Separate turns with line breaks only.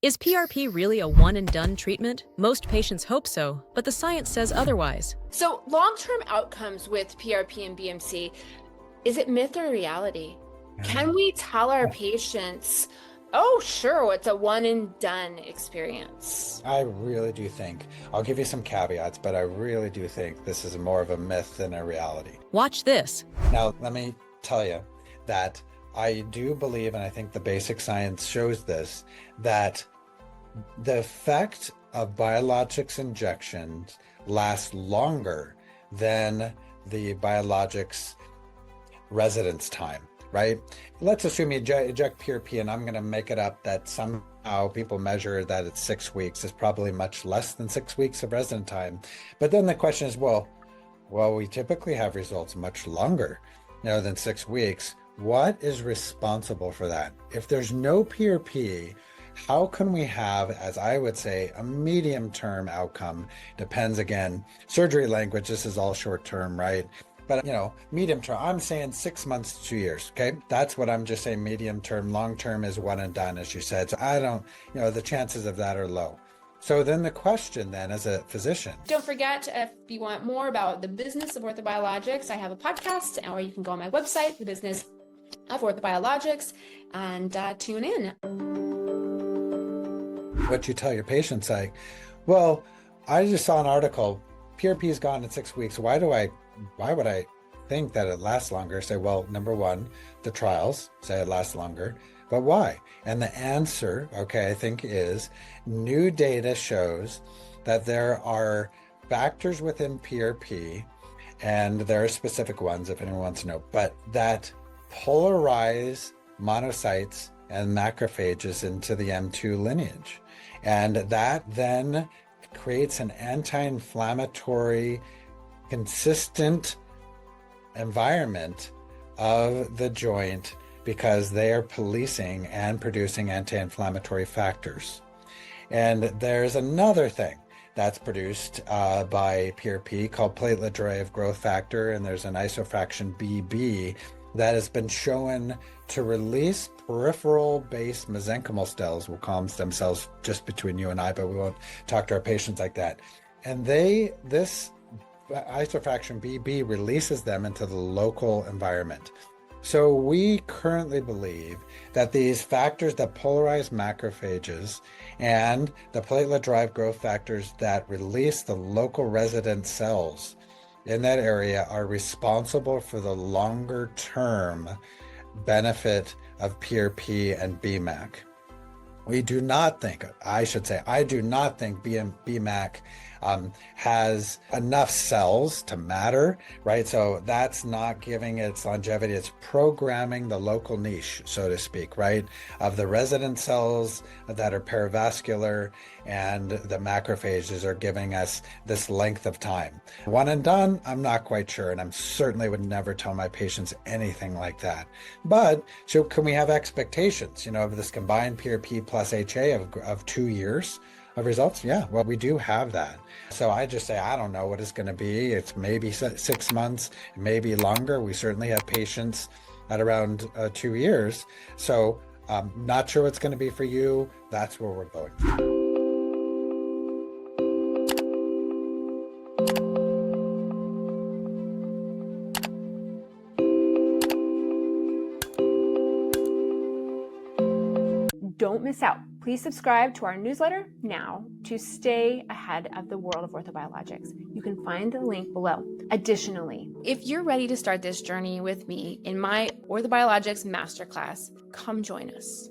Is PRP really a one-and-done treatment? Most patients hope so, but the science says otherwise.
So long-term outcomes with PRP and BMC, is it myth or reality? Can we tell our patients, oh, sure, it's a one-and-done experience?
I really do think, I'll give you some caveats, but I really do think this is more of a myth than a reality.
Watch this.
Now, let me tell you that I do believe, and I think the basic science shows this, that the effect of biologics injections lasts longer than the biologics residence time, right? Let's assume you inject PRP, and I'm going to make it up that somehow people measure that it's 6 weeks. It's probably much less than 6 weeks of resident time. But then the question is, well, we typically have results much longer, than 6 weeks. What is responsible for that? If there's no PRP, how can we have, as I would say, a medium-term outcome? Depends, again, surgery language, this is all short-term, right? But, medium-term, I'm saying 6 months to 2 years, okay? That's what I'm just saying, medium-term. Long-term is one and done, as you said. So I don't, the chances of that are low. So then the question then, as a physician.
Don't forget, if you want more about the business of orthobiologics, I have a podcast, or you can go on my website, The Business of Orthobiologics, and tune in.
What you tell your patients, like, well, I just saw an article, PRP is gone in 6 weeks. Why would I think that it lasts longer? Say, well, number one, the trials say it lasts longer, but why? And the answer, okay, I think is new data shows that there are factors within PRP, and there are specific ones if anyone wants to know, but that polarize monocytes and macrophages into the M2 lineage. And that then creates an anti-inflammatory, consistent environment of the joint because they are policing and producing anti-inflammatory factors. And there's another thing that's produced by PRP called platelet-derived growth factor, and there's an isofraction BB that has been shown to release peripheral-based mesenchymal cells. We'll call them stem cells just between you and I, but we won't talk to our patients like that. And this isofraction BB releases them into the local environment. So we currently believe that these factors that polarize macrophages and the platelet-derived growth factors that release the local resident cells in that area are responsible for the longer term benefit of PRP and BMAC. We do not think, I do not think BMAC has enough cells to matter, right? So that's not giving its longevity. It's programming the local niche, so to speak, right? Of the resident cells that are perivascular, and the macrophages are giving us this length of time. One and done, I'm not quite sure, and I certainly would never tell my patients anything like that. But so can we have expectations, of this combined PRP plus HA of 2 years of results? Yeah, well, we do have that. So I just say, I don't know what it's going to be. It's maybe 6 months, maybe longer. We certainly have patients at around 2 years. So I'm not sure what's going to be for you. That's where we're going.
Don't miss out. Please subscribe to our newsletter now to stay ahead of the world of orthobiologics. You can find the link below. Additionally, if you're ready to start this journey with me in my Orthobiologics Masterclass, come join us.